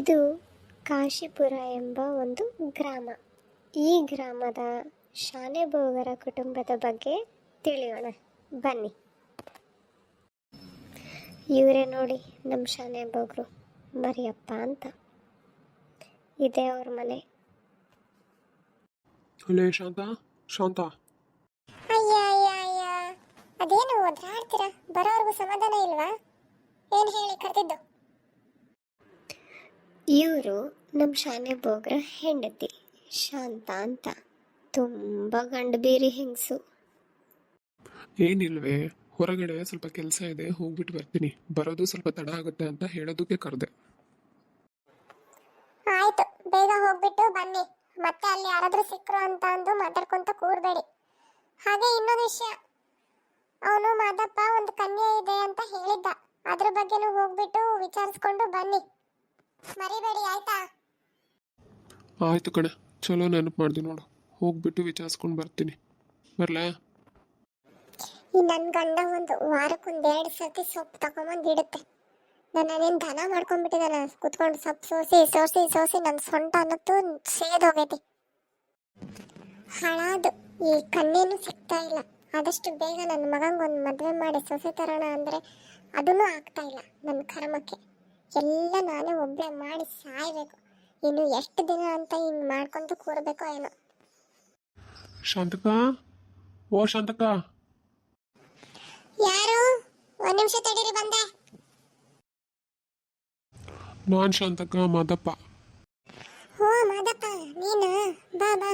ಇದು ಕಾಶಿಪುರ ಎಂಬ ಒಂದು ಗ್ರಾಮ. ಈ ಗ್ರಾಮದ ಶಾನೆಬೋಗರ ಕುಟುಂಬದ ಬಗ್ಗೆ ತಿಳಿಯೋಣ ಬನ್ನಿ. ಇವರೇ ನೋಡಿ ನಮ್ಮ ಶಾನೆಬೋಗರು, ಮರಿಯಪ್ಪ ಅಂತ. ಇದೇ ಅವ್ರ ಮನೆ. ಅಲ್ಲೇ ಶಾಂತ ಶಾಂತ, ಅಯ್ಯ ಅಯ್ಯ ಅಯ್ಯ, ಅದೇನು ಒದ್ರಾಡ್ತೀರ? ಬರೋರ್ಗು ಸಮಾಧಾನ ಇಲ್ವಾ? ಏನು ಹೇಳಿ ಕರೆದಿದ್ದು? ಇವರು ನಮ್ಮ ಶಾನೆಬೋಗರ ಹೆಂಡತಿ ಶಾಂತ ಅಂತ. ತುಂಬ ಗಂಡಬೇರಿ ಹೆಂಗಸು. ಏನಿಲ್ವೇ, ಹೊರಗಡೆ ಸ್ವಲ್ಪ ಕೆಲಸ ಇದೆ, ಹೋಗ್ಬಿಟ್ಟು ಬರ್ತೀನಿ. ಬರೋದು ಸ್ವಲ್ಪ ತಡ ಆಗುತ್ತೆ ಅಂತ ಹೇಳೋದಕ್ಕೆ ಕರೆದೆ. ಆಯ್ತು, ಬೇಗ ಹೋಗ್ಬಿಟ್ಟು ಬನ್ನಿ. ಮತ್ತೆ ಅಲ್ಲಿ ಯಾರಾದ್ರೂ ಸಿಕ್ಕರು ಅಂತ ಅಂದು ಮಾತಾಡ್ಕೊಂತ ಕೂರ್ಬೇಡಿ. ಹಾಗೆ ಇನ್ನೊಂದು ವಿಷಯ, ಅವನು ಮಾದಪ್ಪ ಒಂದು ಕನ್ಯೆ ಇದೆ ಅಂತ ಹೇಳಿದ್ದ. ಅದ್ರ ಬಗ್ಗೆನೂ ಹೋಗ್ಬಿಟ್ಟು ವಿಚಾರಿಸ್ಕೊಂಡು ಬನ್ನಿ, ಮರಿಬೇಡಿ ಆಯ್ತಾ? ಆಯ್ತು ಕಣೆ, ಚಲೋ ನೆನಪು ಮಾಡ್ದಿ ನೋಡು. ಹೋಗ್ಬಿಟ್ಟು ವಿಚಾರಿಸ್ಕೊಂಡು ಬರ್ತೀನಿ. ಬರ್ಲಾ? ಈ ನನ್ನ ಗಂಡ ಒಂದು ವಾರಕ್ಕೊಂದೆರಡು ಸರ್ತಿ ಸೊಪ್ಪು ತಗೊಂಬಂದು ಇಡುತ್ತೆ. ನಾನೇನು ದನ ಮಾಡ್ಕೊಂಡ್ಬಿಟ್ಟಿದ್ದಾನೆ. ಕುತ್ಕೊಂಡು ಸೊಪ್ಪು ಸೋಸಿ ಸೋಸಿ ಸೋಸಿ ನನ್ನ ಸೊಂಟ ಅನ್ನತ್ತು ಸೇದೋಗೈತಿ. ಹಾಳಾದು ಈ ಕನ್ನೇನು ಸಿಗ್ತಾ ಇಲ್ಲ. ಆದಷ್ಟು ಬೇಗ ನನ್ನ ಮಗಂಗೊಂದು ಮದುವೆ ಮಾಡಿ ಸೊಸೆ ತರೋಣ ಅಂದರೆ ಅದೂ ಆಗ್ತಾ ಇಲ್ಲ. ನನ್ನ ಕರ್ಮಕ್ಕೆ ಎಲ್ಲ ನಾನೇ ಒಬ್ಬಳೆ ಮಾಡಿ ಸಾಯ್ಬೇಕು. ಇನ್ನು ಎಷ್ಟು ದಿನ ಅಂತ ಹಿಂಗೆ ಮಾಡ್ಕೊಂತ ಕೂರಬೇಕೋ ಏನೋ. ಶಾಂತಕ, ಓ ಶಾಂತಕ. ಯಾರು? ಒಂದು ನಿಮಿಷ ತಡೀರಿ, ಬಂದೆ. ನಾನು ಶಾಂತಕ, ಮಾದಪ್ಪ. ಓ ಮಾದಪ್ಪ, ನೀನು? ಬಾ ಬಾ.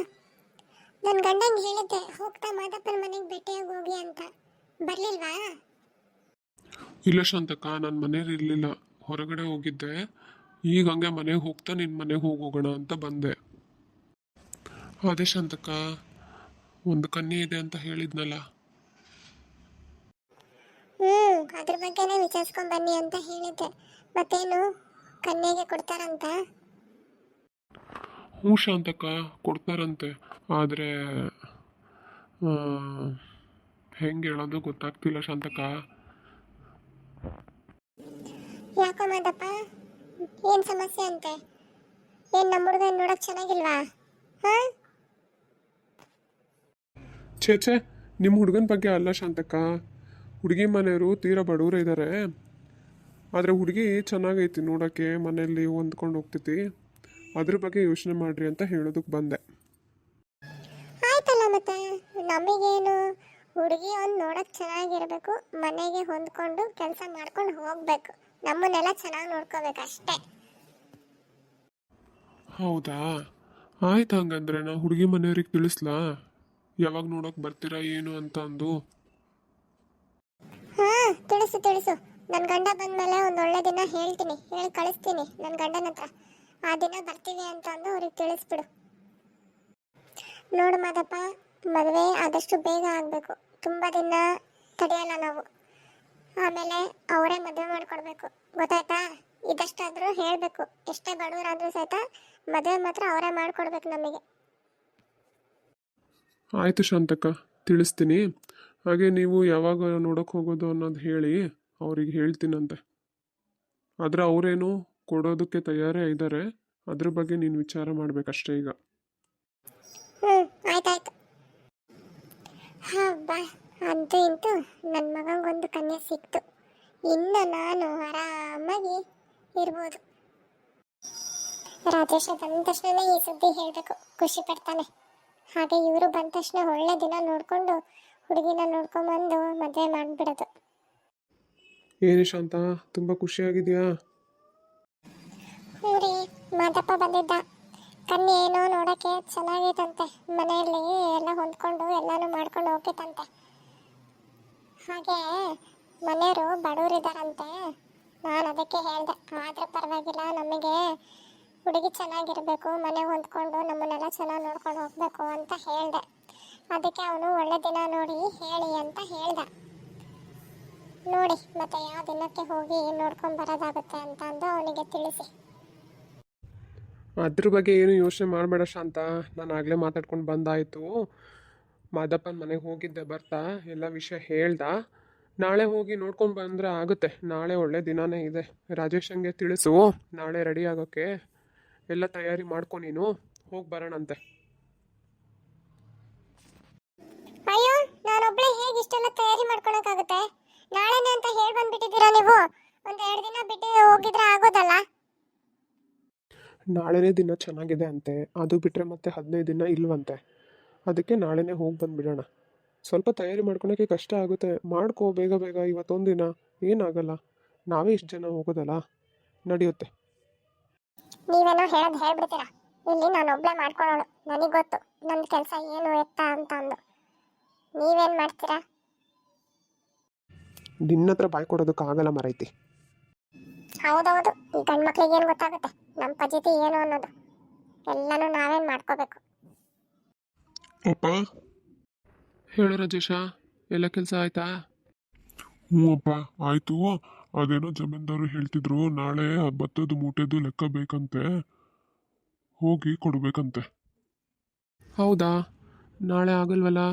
ನನ್ನ ಗಂಡಂಗೆ ಹೇಳಿದ್ದೆ ಹೋಗ್ತಾ ಮಾದಪ್ಪನ ಮನೆಗೆ ಭೇಟಿಯಾಗಿ ಹೋಗಿ ಅಂತ. ಬರ್ಲಿಲ್ವಾ? ಇಲ್ಲ ಶಾಂತಕ, ನಾನು ಮನೇಲಿ ಇರಲಿಲ್ಲ, ಹೊರಗಡೆ ಹೋಗಿದ್ದೆ. ಈಗ ಹಂಗೆ ಮನೆಗೆ ಹೋಗ್ತಾ ನಿನ್ನ ಮನೆಗೆ ಹೋಗೋಣ ಅಂತ ಬಂದೆ. ಅದೇ ಶಾಂತಕ, ಒಂದು ಕನ್ಯೆ ಇದೆ ಅಂತ ಹೇಳಿದ್ನಲ್ಲ. ಅದ್ರ ಬಗ್ಗೆನೇ ವಿಚಾರಿಸ್ಕೊಂಡ್ ಬನ್ನಿ ಅಂತ ಹೇಳಿದ್ದೆ. ಮತ್ತೇನು, ಕನ್ಯೆಗೆ ಕೊಡ್ತಾರಂತ? ಹ್ಞೂ ಶಾಂತಕ, ಕೊಡ್ತಾರಂತೆ. ಆದರೆ ಹೆಂಗೆ ಹೇಳೋದು ಗೊತ್ತಾಗ್ತಿಲ್ಲ ಶಾಂತಕ. ಯಾಕೋ ಮಾದಪ್ಪ, ಏನು ಸಮಸ್ಯೆ ಅಂತೆ? ಏನು ನಮ್ಮ ಹುಡುಗ ನೋಡಕ್ ಚೆನ್ನಾಗಿಲ್ವಾ? ಹಾ? ಛೇ, ನಿಮ್ಮ ಹುಡುಗನ ಬಗ್ಗೆ ಅಲ್ಲ ಶಾಂತಕ. ಹುಡುಗಿ ಮನೆಯವರು ತೀರಾ ಬಡವರು ಇದ್ದಾರೆ. ಆದರೆ ಹುಡುಗಿ ಚೆನ್ನಾಗೈತಿ ನೋಡೋಕ್ಕೆ, ಮನೆಯಲ್ಲಿ ಹೊಂದ್ಕೊಂಡು ಹೋಗ್ತೈತಿ. ಅದ್ರ ಬಗ್ಗೆ ಯೋಚನೆ ಮಾಡ್ರಿ ಅಂತ ಹೇಳೋದಕ್ಕೆ ಬಂದೆ. ಆಯ್ತಲ್ಲ, ಮತ್ತೆ ನಮಗೇನು, ಹುಡುಗಿ ಒಂದು ನೋಡಕ್ ಚೆನ್ನಾಗಿರ್ಬೇಕು, ಮನೆಗೆ ಹೊಂದ್ಕೊಂಡು ಕೆಲಸ ಮಾಡ್ಕೊಂಡು ಹೋಗ್ಬೇಕು, ನಮ್ಮನ್ನೆಲ್ಲ ಚೆನ್ನಾಗಿ ನೋಡ್ಕೋಬೇಕು ಅಷ್ಟೇ. ಹೌದಾ, ಆಯ್ತು. ಹಂಗಂದ್ರೆ ನಾ ಹುಡುಗಿ ಮನೆಯವ್ರಿಗೆ ತಿಳಿಸ್ಲಾ ಯಾವಾಗ ನೋಡೋಕೆ ಬರ್ತೀರಾ ಏನು ಅಂತ ಅಂದು? ಹಾ, ತಿಳಿಸು ತಿಳಿಸು. ನನ್ನ ಗಂಡ ಬಂದ್ಮೇಲೆ ಒಂದು ಒಳ್ಳೆ ದಿನ ಹೇಳ್ತೀನಿ, ಹೇಳಿ ಕಳಿಸ್ತೀನಿ ನನ್ನ ಗಂಡನ ಹತ್ರ. ಆ ದಿನ ಬರ್ತೀವಿ ಅಂತ ಅಂದು ಅವ್ರಿಗೆ ತಿಳಿಸ್ಬಿಡು. ನೋಡು ಮಾದಪ್ಪ, ಮದುವೆ ಆದಷ್ಟು ಬೇಗ ಆಗಬೇಕು. ತುಂಬ ದಿನ ತಡೆಯಲ್ಲ ನಾವು. ಆಮೇಲೆ ಅವರೇ ಮದುವೆ ಮಾಡಿಕೊಡ್ಬೇಕು, ಗೊತ್ತಾಯ್ತಾ? ಇದಷ್ಟಾದರೂ ಹೇಳಬೇಕು. ಎಷ್ಟೇ ಬಡವರಾದರೂ ಸಹಿತ ಮದುವೆ ಮಾತ್ರ ಅವರೇ ಮಾಡಿಕೊಡ್ಬೇಕು ನಮಗೆ. ಆಯಿತು ಶಾಂತಕ, ತಿಳಿಸ್ತೀನಿ. ಹಾಗೆ ನೀವು ಯಾವಾಗ ನೋಡೋಕೆ ಹೋಗೋದು ಅನ್ನೋದು ಹೇಳಿ, ಅವ್ರಿಗೆ ಹೇಳ್ತೀನಂತೆ. ಆದರೆ ಅವರೇನು ಕೊಡೋದಕ್ಕೆ ತಯಾರೇ ಇದ್ದಾರೆ. ಅದ್ರ ಬಗ್ಗೆ ನೀನು ವಿಚಾರ ಮಾಡಬೇಕಷ್ಟೇ ಈಗ. ಆಯ್ತಾಯ್ತು. ಹಬ್ಬ, ಅಂತೂ ಇಂತೂ ನನ್ನ ಮಗಂಗೊಂದು ಕನ್ಯೆ ಸಿಕ್ತು. ಇನ್ನು ನಾನು ಆರಾಮಾಗಿ ಇರ್ಬೋದು. ರಾಜೇಶ ಬಂದ ತಕ್ಷಣ ಈ ಸುದ್ದಿ ಹೇಳಬೇಕು, ಖುಷಿ ಪಡ್ತಾನೆ. ಹಾಗೆ ಇವರು ಬಂದ ತಕ್ಷಣ ಒಳ್ಳೆ ದಿನ ನೋಡಿಕೊಂಡು ಹುಡುಗಿನ ನೋಡ್ಕೊಂಬಂದು ಮದುವೆ ಮಾಡಿಬಿಡೋದು. ಏನು ಶಾಂತ, ತುಂಬ ಖುಷಿಯಾಗಿದೆಯಾ? ಹ್ಞೂ ರೀ, ಮಾದಪ್ಪ ಬಂದಿದ್ದ. ಕನ್ಯೆ ಏನೋ ನೋಡೋಕ್ಕೆ ಚೆನ್ನಾಗೈತಂತೆ. ಮನೆಯಲ್ಲಿ ಎಲ್ಲ ಹೊಂದ್ಕೊಂಡು ಎಲ್ಲನೂ ಮಾಡ್ಕೊಂಡು ಹೋಗ್ತಂತೆ. ಹಾಗೆ ಮನೆಯವರು ಬಡವರಿದ್ದಾರಂತೆ. ನಾನು ಅದಕ್ಕೆ ಹೇಳಿದೆ, ಆದರೂ ಪರವಾಗಿಲ್ಲ, ನಮಗೆ ಹುಡುಗಿ ಚೆನ್ನಾಗಿರಬೇಕು, ಮನೆ ಹೊಂದ್ಕೊಂಡು ನಮ್ಮನ್ನೆಲ್ಲ ಚೆನ್ನಾಗಿ ನೋಡ್ಕೊಂಡು ಹೋಗಬೇಕು ಅಂತ ಹೇಳಿದೆ. ಅದಕ್ಕೆ ಅವನು ಒಳ್ಳೆ ದಿನ ನೋಡಿ ಹೇಳಿ ಅಂತ ಹೇಳ್ದ. ನೋಡಿ ಮತ್ತೆ ಯಾವ ದಿನಕ್ಕೆ ಹೋಗಿ ನೋಡ್ಕೊಂಡು ಬರೋದಾಗುತ್ತೆ ಅಂತ ಅಂದು ಅವನಿಗೆ ತಿಳಿಸಿ. ಅದ್ರ ಬಗ್ಗೆ ಏನು ಯೋಚನೆ ಮಾಡಬೇಡ ಶಾಂತ. ನಾನು ಆಗಲೇ ಮಾತಾಡ್ಕೊಂಡು ಬಂದಾಯಿತು. ಮಾದಪ್ಪನ ಮನೆಗೆ ಹೋಗಿದ್ದೆ, ಬರ್ತಾ ಎಲ್ಲ ವಿಷಯ ಹೇಳ್ದ. ನಾಳೆ ಹೋಗಿ ನೋಡ್ಕೊಂಡು ಬಂದರೆ ಆಗುತ್ತೆ. ನಾಳೆ ಒಳ್ಳೆ ದಿನಾನೇ ಇದೆ. ರಾಜೇಶಂಗೆ ತಿಳಿಸು, ನಾಳೆ ರೆಡಿ ಆಗೋಕ್ಕೆ ಎಲ್ಲ ತಯಾರಿ ಮಾಡ್ಕೊ, ನೀನು ಹೋಗಿ ಬರೋಣಂತೆ. ಅಯ್ಯೋ, ನಾನೊಬ್ಳೆ ಹೇಗೆ ಇಷ್ಟೆಲ್ಲ ತಯಾರಿ ಮಾಡ್ಕೊಳಕ್ಕಾಗುತ್ತೆ? ನಾಳೆನೆ ಅಂತ ಹೇಳಿ ಬಂದ್ಬಿಟ್ಟಿದ್ದೀರಾ ನೀವು. ಒಂದ್ 2 ದಿನ ಬಿಟ್ಟು ಹೋಗಿದ್ರೆ ಆಗೋದಲ್ಲ. ನಾಳೆನೇ ದಿನ ಚೆನ್ನಾಗಿದೆ ಅಂತೆ, ಅದು ಬಿಟ್ಟರೆ ಮತ್ತೆ 15 ದಿನ ಇಲ್ವಂತೆ. ಅದಕ್ಕೆ ನಾಳೆನೇ ಹೋಗಿ ಬಂದುಬಿಡೋಣ. ಸ್ವಲ್ಪ ತಯಾರಿ ಮಾಡ್ಕೊಳಕ್ಕೆ ಕಷ್ಟ ಆಗುತ್ತೆ, ಮಾಡ್ಕೋ ಬೇಗ ಬೇಗ. ಇವತ್ತೊಂದು ದಿನ ಏನಾಗಲ್ಲ, ನಾವೇ ಇಷ್ಟು ಜನ ಹೋಗೋದಲ್ಲ, ನಡೆಯುತ್ತೆ. ನೀವೇನೋ ಹೇಳೋದು ಹೇಳ್ಬಿಡ್ತೀರಾ. ಇಲ್ಲಿ ನಾನೊಬ್ಳೆ ಮಾಡ್ಕೊಳ್ಳೋಳು, ನನಗೆ ಗೊತ್ತು ನನ್ನ ಕೆಲಸ ಏನು ಎತ್ತ ಅಂತ ಅಂದು. ನೀವೇನು ಮಾಡ್ತೀರಾ? ನಿನ್ನ ಹತ್ರ ಬಾಯ್ ಕೊಡೋದಕ್ಕಾಗಲ್ಲ ಮರೈತಿ. ಹೌದೌದು, ಈ ಗಂಡು ಮಕ್ಳಿಗೆ ಏನು ಗೊತ್ತಾಗುತ್ತೆ ನಮ್ಮ ಪದ್ಧತಿ ಏನು ಅನ್ನೋದು. ಎಲ್ಲನೂ ನಾವೇನು ಮಾಡ್ಕೋಬೇಕು. ಅಪ್ಪ, ಹೇಳು ರಾಜೇಶ, ಎಲ್ಲ ಕೆಲಸ ಆಯ್ತಾ? ಹ್ಞೂ ಅಪ್ಪ, ಆಯಿತು. ಅದೇನೋ ಜಮೀನ್ದಾರು ಹೇಳ್ತಿದ್ರು, ನಾಳೆ ಭತ್ತದ ಮೂಟೆದು ಲೆಕ್ಕ ಬೇಕಂತೆ, ಹೋಗಿ ಕೊಡಬೇಕಂತೆ. ಹೌದಾ? ನಾಳೆ ಆಗಲ್ವಲ್ಲ?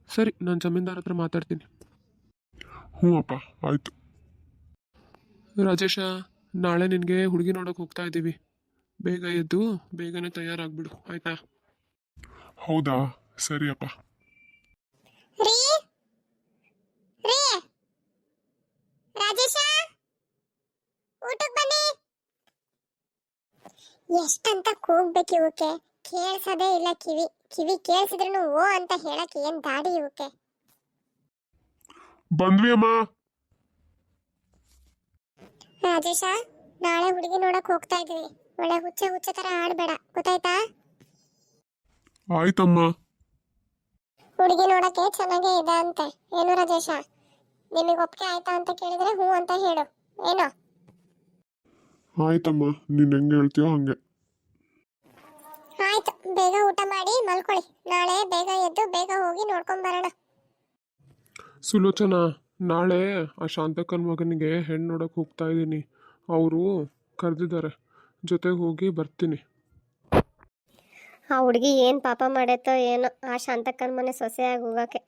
ಸರಿ, ನಾನು ಜಮೀನ್ದಾರ ಹತ್ರ ಮಾತಾಡ್ತೀನಿ. ಹ್ಞೂ ಅಪ್ಪ, ಆಯಿತು. ರಾಜೇಶ, ನಾಳೆ ನಿನಗೆ ಹುಡುಗಿ ನೋಡೋಕೆ ಹೋಗ್ತಾ ಇದ್ದೀವಿ. ಬೇಗ ಎದ್ದು ಬೇಗನೆ ತಯಾರಾಗ್ಬಿಡು, ಆಯಿತಾ? ಹೌದಾ? ಸರಿ ಅಪ್ಪ. ರೀ ರೀ ರಾಜೇಶ, ಊಟಕ್ಕೆ ಬನ್ನಿ. ಎಷ್ಟಂತ ಕೂಗ್ಬೇಕು ಇವಕ್ಕೆ, ಕೇಳಿಸೋದೇ ಇಲ್ಲ. ಕಿವಿ ಕಿವಿ ಕೇಳಿಸಿದ್ರು ಓ ಅಂತ ಹೇಳಕ್ಕೆ ಏನ್ ದಾಡಿ ಇವಕ್ಕೆ. ಬಂದ್ವಿ ಅಮ್ಮ. ರಾಜೇಶ, ನಾಳೆ ಹುಡುಗಿ ನೋಡಕ್ ಹೋಗ್ತಾ ಇದೀವಿ. ಒಳ್ಳೆ ಹುಚ್ಚ ಹುಚ್ಚ ತರ ಆಡ್ಬೇಡ, ಗೊತ್ತಾಯ್ತಾ? ಆಯ್ತಮ್ಮ. ಹುಡುಗಿ ನೋಡಕ್ಕೆ ಚೆನ್ನಾಗೇ ಇದೆ ಅಂತೆ. ಏನು ರಾಜೇಶ, ನಿಮಗೆ ಒಪ್ಪಿಗೆ ಆಯ್ತಾ ಅಂತ ಕೇಳಿದ್ರೆ ಹ್ಞೂ ಅಂತ ಹೇಳು. ಏನೋ? ಆಯ್ತಮ್ಮ, ನೀನು ಹೆಂಗೆ ಹೇಳ್ತೀಯೋ ಹಂಗೆ. ಆಯ್ತು, ಬೇಗ ಊಟ ಮಾಡಿ ಮಲ್ಕೊಳ್ಳಿ. ನಾಳೆ ಬೇಗ ಎದ್ದು ಬೇಗ ಹೋಗಿ ನೋಡ್ಕೊಂಡ್ ಬರೋಣ. ಸುಲೋಚನಾ, ನಾಳೆ ಆ ಶಾಂತಕ್ಕನ ಮಗನಿಗೆ ಹೆಣ್ಣು ನೋಡೋಕೆ ಹೋಗ್ತಾ ಇದ್ದೀನಿ. ಅವರು ಕರೆದಿದ್ದಾರೆ, ಜೊತೆಗೆ ಹೋಗಿ ಬರ್ತೀನಿ. ಆ ಹುಡುಗಿ ಏನು ಪಾಪ ಮಾಡೈತೋ ಏನೋ, ಆ ಶಾಂತಕ್ಕನ ಮನೆ ಸೊಸೆಯಾಗಿ ಹೋಗೋಕ್ಕೆ.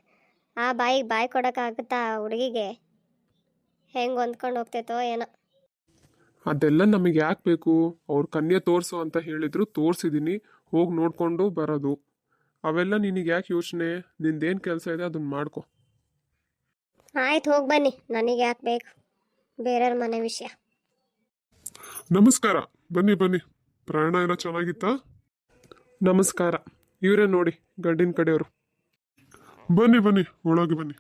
ಆ ಬಾಯಿಗೆ ಬಾಯಿ ಕೊಡೋಕ್ಕಾಗುತ್ತಾ ಆ ಹುಡುಗಿಗೆ? ಹೆಂಗೆ ಹೊಂದ್ಕೊಂಡು ಹೋಗ್ತೈತೋ ಏನೋ. ಅದೆಲ್ಲ ನಮಗೆ ಯಾಕೆ ಬೇಕು? ಅವ್ರ ಕನ್ಯೆ ತೋರಿಸು ಅಂತ ಹೇಳಿದ್ರು, ತೋರಿಸಿದ್ದೀನಿ. ಹೋಗಿ ನೋಡಿಕೊಂಡು ಬರೋದು. ಅವೆಲ್ಲ ನಿನಗೆ ಯಾಕೆ ಯೋಚನೆ? ನಿಂದೇನು ಕೆಲಸ ಇದೆ ಅದನ್ನ ಮಾಡ್ಕೊ. ಆಯ್ತು, ಹೋಗಿ ಬನ್ನಿ, ನನಗೆ ಯಾಕೆ ಬೇಕು ಬೇರೆಯವ್ರ ಮನೆ ವಿಷಯ. ನಮಸ್ಕಾರ. ಬನ್ನಿ ಬನ್ನಿ. ಪ್ರಯಾಣ ಎಲ್ಲ ಚೆನ್ನಾಗಿತ್ತಾ? ನಮಸ್ಕಾರ. ಇವರೇ ನೋಡಿ ಗಂಡಿನ ಕಡೆಯವರು. ಬನ್ನಿ ಬನ್ನಿ, ಒಳಗೆ ಬನ್ನಿ.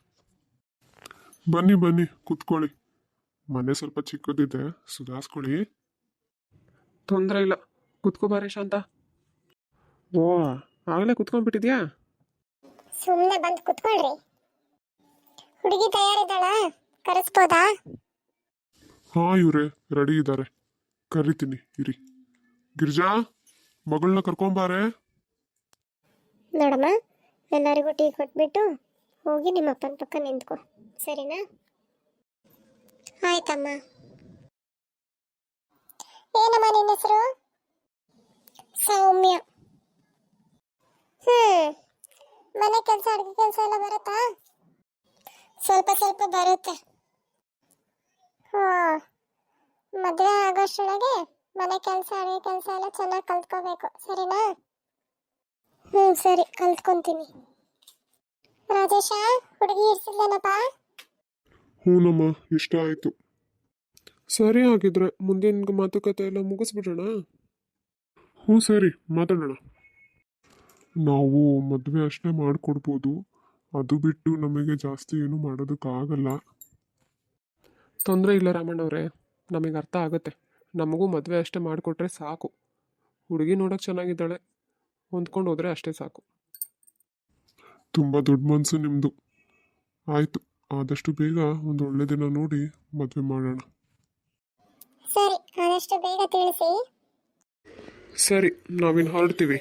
ಬನ್ನಿ ಬನ್ನಿ, ಕುತ್ಕೊಳ್ಳಿ. ಮನೆ ಸ್ವಲ್ಪ ಚಿಕ್ಕದಿದೆ, ಸುಧಾರಿಸ್ಕೊಳ್ಳಿ. ತೊಂದರೆ ಇಲ್ಲ, ಕುತ್ಕೋಬಾರೆ ಶಾಂತ. ಓ, ಆಗಲೇ ಕುತ್ಕೊಂಡ್ಬಿಟ್ಟಿದ್ಯಾ? ಸುಮ್ಮನೆ ಬಂದು ಕುತ್ಕೊಳ್ರಿ. ಹುಡುಗಿ ತಯಾರಿದ್ದಾಳ? ಕರೆಸ್ಬೋದಾ? ಹಾ, ಇವರೇ ರೆಡಿ ಇದ್ದಾರೆ, ಕರಿತೀನಿ ಇರಿ. ಗಿರಿಜಾ, ಮಗಳನ್ನ ಕರ್ಕೊಂಬಾರೆ. ನೋಡಮ್ಮ, ಎಲ್ಲರಿಗೂ ಟೀ ಕೊಟ್ಬಿಟ್ಟು ಹೋಗಿ ನಿಮ್ಮ ಅಪ್ಪನ ಪಕ್ಕ ನಿಂತ್ಕೊ, ಸರಿನಾ? ಆಯ್ತಮ್ಮ. ಏನಮ್ಮ ನಿನ್ನ ಹೆಸರು? ಸೌಮ್ಯ. ಮನೆ ಕೆಲಸ ಅಡುಗೆ ಕೆಲಸ ಎಲ್ಲ ಬರುತ್ತಾ? ಸ್ವಲ್ಪ ಸ್ವಲ್ಪ ಬರುತ್ತೆ. ಮದುವೆ ಆಗೋಷ್ಟೊಳಗೆ ಮನೆ ಕೆಲಸ ಅಡುಗೆ ಕೆಲಸ ಎಲ್ಲ ಚೆನ್ನಾಗಿ ಕಲ್ತ್ಕೋಬೇಕು, ಸರಿನಾ? ಸರಿ, ಕಲ್ತ್ಕೊಂತೀನಿ. ರಾಜೇಶ, ಹುಡುಗಿ ಇರ್ಸಿದ್ಲೇನಪ್ಪ? ಹ್ಞೂನಮ್ಮ, ಇಷ್ಟ ಆಯಿತು. ಸರಿ, ಹಾಗಿದ್ರೆ ಮುಂದಿನ ಮಾತುಕತೆ ಎಲ್ಲ ಮುಗಿಸ್ಬಿಡೋಣ. ಹ್ಞೂ ಸರಿ, ಮಾತಾಡೋಣ. ನಾವು ಮದುವೆ ಅಷ್ಟೇ ಮಾಡಿಕೊಡ್ಬೋದು, ಅದು ಬಿಟ್ಟು ನಮಗೆ ಜಾಸ್ತಿ ಏನು ಮಾಡೋದಕ್ಕಾಗಲ್ಲ. ತೊಂದರೆ ಇಲ್ಲ ರಾಮಣ್ಣವ್ರೆ, ನಮಗೆ ಅರ್ಥ ಆಗುತ್ತೆ. ನಮಗೂ ಮದುವೆ ಅಷ್ಟೇ ಮಾಡಿಕೊಟ್ರೆ ಸಾಕು. ಹುಡುಗಿ ನೋಡೋಕೆ ಚೆನ್ನಾಗಿದ್ದಾಳೆ, ಹೊಂದ್ಕೊಂಡು ಹೋದರೆ ಅಷ್ಟೇ ಸಾಕು. ತುಂಬ ದೊಡ್ಡ ಮನಸ್ಸು ನಿಮ್ಮದು. ಆಯಿತು, ಆದಷ್ಟು ಬೇಗ ಒಂದು ಒಳ್ಳೆ ದಿನ ನೋಡಿ ಮದುವೆ ಮಾಡೋಣ. ಸರಿ, ಆದಷ್ಟು ಬೇಗ ತಿಳಿಸಿ. ಸರಿ, ನಾವಿನ್ನು ಹೊರಡ್ತೀವಿ.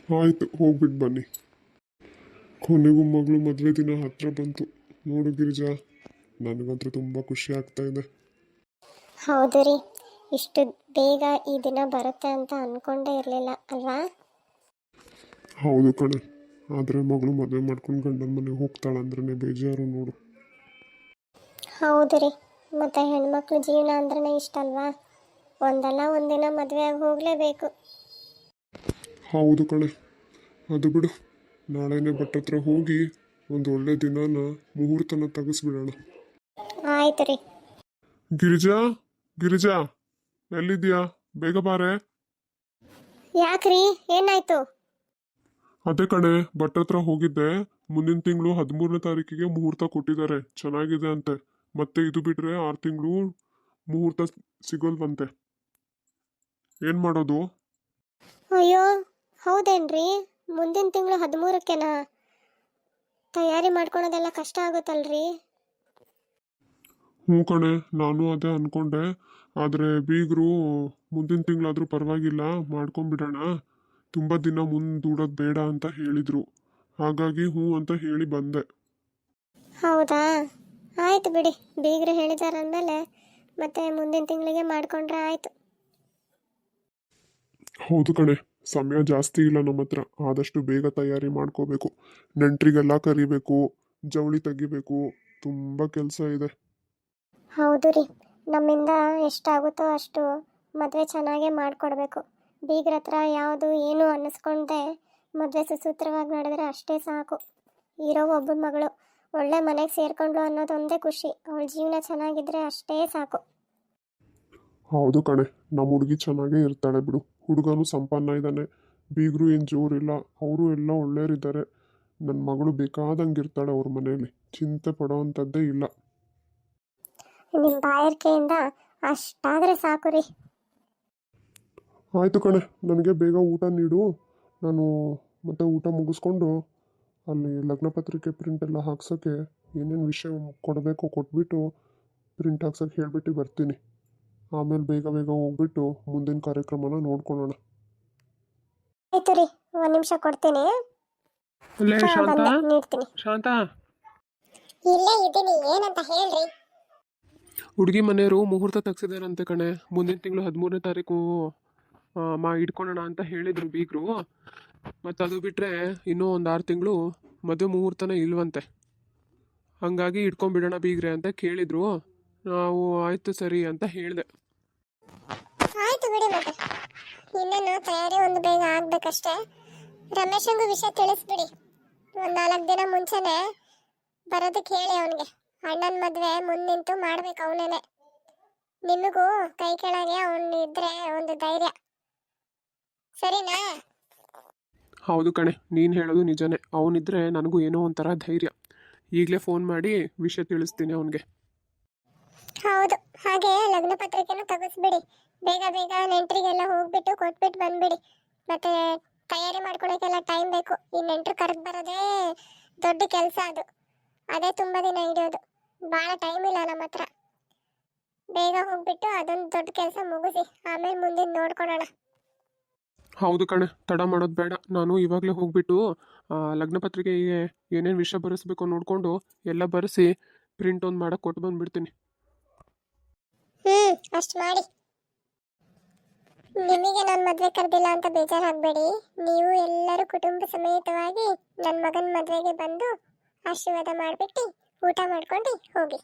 ಆಯಿತು, ಹೋಗ್ಬಿಟ್ಟು ಬನ್ನಿ. ಕೊನೆಗೂ ಮಗಳು ಮದುವೆ ದಿನ ಹತ್ರ ಬಂತು. ನೋಡು ಗಿರಿಜಾ, ನನಗಂತೂ ತುಂಬ ಖುಷಿ ಆಗ್ತಾ ಇದೆ. ಹೌದು ರೀ, ಇಷ್ಟು ಬೇಗ ಈ ದಿನ ಬರುತ್ತೆ ಅಂತ ಅನ್ಕೊಂಡೇ ಇರಲಿಲ್ಲ ಅಲ್ವಾ? ಹೌದು ಕಣೆ, ಆದರೆ ಮಗಳು ಮದುವೆ ಮಾಡ್ಕೊಂಡು ಗಂಡನ ಮನೆಗೆ ಹೋಗ್ತಾಳಂದ್ರೆ ಬೇಜಾರು ನೋಡು. ಹೌದು ರೀ, ಮತ್ತು ಹೆಣ್ಮಕ್ಳು ಜೀವನ ಅಂದ್ರೆ ಇಷ್ಟ ಅಲ್ವಾ, ಒಂದಲ್ಲ ಒಂದಿನ ಮದುವೆ ಆಗಿ ಹೋಗಲೇಬೇಕು. ಹೌದು ಕಣೆ, ಅದು ಬಿಡು. ನಾಳೆನೇ ಭಟ್ರ ಹತ್ರ ಹೋಗಿ ಒಂದು ಒಳ್ಳೆ ದಿನಾನ ಮುಹೂರ್ತನ ತೆಗೆಸ್ಬಿಡೋಣ. ಆಯ್ತು ರೀ. ಗಿರಿಜಾ, ಗಿರಿಜಾ, ಎಲ್ಲಿದ್ಯಾ? ಬೇಗ ಬಾರೆ. ಯಾಕ್ರಿ, ಏನಾಯ್ತು? ಅದೇ ಕಣೆ, ಭಟ್ರ ಹತ್ರ ಹೋಗಿದ್ದೆ. ಮುಂದಿನ ತಿಂಗಳು 13ನೇ ತಾರೀಕಿಗೆ ಮುಹೂರ್ತ ಕೊಟ್ಟಿದ್ದಾರೆ, ಚೆನ್ನಾಗಿದೆ ಅಂತೆ. ಮತ್ತೆ ಇದು ಬಿಟ್ರೆ 6 ತಿಂಗಳು ಮುಹೂರ್ತ ಸಿಗೋಲ್ವಂತೆ. ಏನ್ ಮಾಡೋದು? ಅಯ್ಯೋ, ಹೌದೇನ್ರಿ? ಮುಂದಿನ ತಿಂಗಳು 13ಕ್ಕೇನಾ? ತಯಾರಿ ಮಾಡ್ಕೊಳೋದೆಲ್ಲ ಕಷ್ಟ ಆಗುತ್ತಲ್ರಿ? ಹ್ಞೂ ಕಣೆ, ನಾನು ಅದೇ ಅನ್ಕೊಂಡೆ. ಆದರೆ ಬೀಗರು ಮುಂದಿನ ತಿಂಗಳಾದ್ರೂ ಪರವಾಗಿಲ್ಲ ಮಾಡ್ಕೊಂಬಿಡೋಣ, ತುಂಬ ದಿನ ಮುಂದೂಡೋದು ಬೇಡ ಅಂತ ಹೇಳಿದರು. ಹಾಗಾಗಿ ಹ್ಞೂ ಅಂತ ಹೇಳಿ ಬಂದೆ. ಹೌದಾ, ಆಯ್ತು ಬಿಡಿ. ಬೀಗ್ರು ಹೇಳಿದಾರೆ ಅಂದಮೇಲೆ ಮತ್ತೆ ಮುಂದಿನ ತಿಂಗಳಿಗೆ ಮಾಡ್ಕೊಂಡ್ರೆ ಆಯ್ತು. ಹೌದು ಕಣೆ, ಸಮಯ ಜಾಸ್ತಿ ಇಲ್ಲ ನಮ್ಮ ಹತ್ರ. ಆದಷ್ಟು ಬೇಗ ತಯಾರಿ ಮಾಡ್ಕೋಬೇಕು. ನೆಂಟ್ರಿಗೆಲ್ಲ ಕರಿಬೇಕು, ಜವಳಿ ತೆಗಿಬೇಕು, ತುಂಬ ಕೆಲಸ ಇದೆ. ಹೌದು ರೀ, ನಮ್ಮಿಂದ ಎಷ್ಟಾಗುತ್ತೋ ಅಷ್ಟು ಮದುವೆ ಚೆನ್ನಾಗೇ ಮಾಡಿಕೊಡ್ಬೇಕು. ಬೀಗ್ರ ಹತ್ರ ಯಾವುದು ಏನು ಅನ್ನಿಸ್ಕೊಂಡೆ ಮದುವೆ ಸುಸೂತ್ರವಾಗಿ ನಡೆದ್ರೆ ಅಷ್ಟೇ ಸಾಕು. ಇರೋ ಒಬ್ಬನ ಮಗಳು ಒಳ್ಳೆ ಮನೆಗೆ ಸೇರ್ಕೊಂಡ್ಲು ಅನ್ನೋದೊಂದೇ ಖುಷಿ. ಅವಳ ಜೀವನ ಚೆನ್ನಾಗಿದ್ರೆ ಅಷ್ಟೇ ಸಾಕು. ಹೌದು ಕಣೆ, ನಮ್ಮ ಹುಡುಗಿ ಚೆನ್ನಾಗೇ ಇರ್ತಾಳೆ ಬಿಡು. ಹುಡುಗನು ಸಂಪನ್ನ ಇದ್ದಾನೆ, ಬೀಗರು ಏನು ಜೋರಿಲ್ಲ, ಅವರು ಎಲ್ಲ ಒಳ್ಳೆಯವರಿದ್ದಾರೆ. ನನ್ನ ಮಗಳು ಬೇಕಾದಂಗೆ ಇರ್ತಾಳೆ ಅವ್ರ ಮನೆಯಲ್ಲಿ, ಚಿಂತೆ ಪಡೋವಂಥದ್ದೇ ಇಲ್ಲ. ನಿಮ್ಮ ಬಾಯರ್ಕೆಯಿಂದ ಅಷ್ಟಾದರೆ ಸಾಕು ರೀ. ಆಯಿತು ಕಣೆ, ನನಗೆ ಬೇಗ ಊಟ ನೀಡು. ನಾನು ಮತ್ತೆ ಊಟ ಮುಗಿಸ್ಕೊಂಡು ಅಲ್ಲಿ ಲಗ್ನ ಪತ್ರಿಕೆ ಪ್ರಿಂಟ್ ಎಲ್ಲ ಹಾಕ್ಸೋಕ್ಕೆ ಏನೇನು ವಿಷಯ ಕೊಡಬೇಕು ಕೊಟ್ಬಿಟ್ಟು ಪ್ರಿಂಟ್ ಹಾಕ್ಸೋಕ್ಕೆ ಹೇಳಿಬಿಟ್ಟು ಬರ್ತೀನಿ. ಆಮೇಲೆ ಬೇಗ ಬೇಗ ಹೋಗ್ಬಿಟ್ಟು ಮುಂದಿನ ಕಾರ್ಯಕ್ರಮನ ನೋಡ್ಕೊಳ್ಳೋಣ. ಆಯ್ತು ರೀ, ಒಂದು ನಿಮಿಷ ಕೊಡ್ತೀನಿ. ಅಲ್ಲೇ ಹಾ, ಶಾಂತ, ಬಂದೆ, ನೀಡ್ತೀನಿ. ಶಾಂತ, ಇಲ್ಲೇ ಇದ್ದೀನಿ, ಏನಂತ ಹೇಳ್ರಿ. ಹುಡುಗಿ ಮನೆಯವರು ಮುಹೂರ್ತ ತೆಗ್ಸಿದಾರಂತೆ ಕಣೆ. ಮುಂದಿನ ತಿಂಗಳು 13ನೇ ತಾರೀಕು ಇಟ್ಕೊಳ್ಳೋಣ ಅಂತ ಹೇಳಿದರು ಬೀಗರು. ಮತ್ತು ಅದು ಬಿಟ್ಟರೆ ಇನ್ನೂ ಒಂದು 6 ತಿಂಗಳು ಮದುವೆ ಮುಹೂರ್ತನೇ ಇಲ್ವಂತೆ. ಹಾಗಾಗಿ ಇಟ್ಕೊಂಡ್ಬಿಡೋಣ ಬೀಗ್ರೆ ಅಂತ ಕೇಳಿದರು. ನಾವು ಆಯಿತು ಸರಿ ಅಂತ ಹೇಳಿದೆ. ಆಯ್ತು ಬಿಡಿ, ಮತ್ತೆ ಇನ್ನೇನು ತಯಾರಿ ಒಂದು ಬೇಗ ಆಗ್ಬೇಕಷ್ಟೇ. ರಮೇಶಂಗೂ ವಿಷಯ ತಿಳಿಸ್ಬಿಡಿ. ಒಂದು 4 ದಿನ ಮುಂಚೆನೆ ಬರೋದಕ್ಕೆ ಹೇಳಿ ಅವನಿಗೆ. ಅಣ್ಣನ ಮದುವೆ ಮುಂದೆ ನಿಂತು ಮಾಡ್ಬೇಕು ಅವನೇನೆ. ನಿಮಗೂ ಕೈ ಕೆಳಗೆ ಅವನು ಇದ್ರೆ ಒಂದು ಧೈರ್ಯ, ಸರಿನಾ? ಹೌದು ಕಣೆ, ನೀನು ಹೇಳೋದು ನಿಜನೇ. ಅವನಿದ್ರೆ ನನಗೂ ಏನೋ ಒಂಥರ ಧೈರ್ಯ. ಈಗಲೇ ಫೋನ್ ಮಾಡಿ ವಿಷಯ ತಿಳಿಸ್ತೀನಿ ಅವನಿಗೆ. ಹೌದು, ಹಾಗೆ ಲಗ್ನ ಪತ್ರಿಕೆನೂ ತೆಗೆಸ್ಬಿಡಿ. ಬೇಗ ಬೇಗ ನೆಂಟರಿಗೆಲ್ಲ ಹೋಗ್ಬಿಟ್ಟು ಕೊಟ್ಬಿಟ್ಟು ಬಂದ್ಬಿಡಿ. ಮತ್ತೆ ತಯಾರಿ ಮಾಡ್ಕೊಳಕ್ಕೆಲ್ಲ ಟೈಮ್ ಬೇಕು. ಈ ನೆಂಟರು ಕರೆದು ಬರೋದೇ ದೊಡ್ಡ ಕೆಲಸ. ಅದೇ ತುಂಬ ದಿನ ಹಿಡಿಯೋದು. ಭಾಳ ಟೈಮ್ ಇಲ್ಲ ನಮ್ಮ ಹತ್ರ. ಬೇಗ ಹೋಗ್ಬಿಟ್ಟು ಅದೊಂದು ದೊಡ್ಡ ಕೆಲಸ ಮುಗಿಸಿ ಆಮೇಲೆ ಮುಂದಿನ ನೋಡ್ಕೊಳ್ಳೋಣ. ಹೌದು ಕಣೆ, ತಡ ಮಾಡೋದು ಬೇಡ. ನಾನು ಇವಾಗಲೇ ಹೋಗ್ಬಿಟ್ಟು ಲಗ್ನ ಪತ್ರಿಕೆಗೆ ಏನೇನು ವಿಷಯ ಬರೆಸ್ಬೇಕು ನೋಡಿಕೊಂಡು ಎಲ್ಲ ಬರೆಸಿ ಪ್ರಿಂಟ್ ಒಂದು ಮಾಡೋಕ್ಕೆ ಕೊಟ್ಟು ಬಂದುಬಿಡ್ತೀನಿ. ಅಷ್ಟು ಮಾಡಿ. ನಿಮಗೆ ನನ್ನ ಮದುವೆ ಕರೆದಿಲ್ಲ ಅಂತ ಬೇಜಾರಾಗಬೇಡಿ. ನೀವು ಎಲ್ಲರೂ ಕುಟುಂಬ ಸಮೇತವಾಗಿ ನನ್ನ ಮಗನ ಮದುವೆಗೆ ಬಂದು ಆಶೀರ್ವಾದ ಮಾಡಿಬಿಟ್ಟು ಊಟ ಮಾಡ್ಕೊಂಡು ಹೋಗಿ.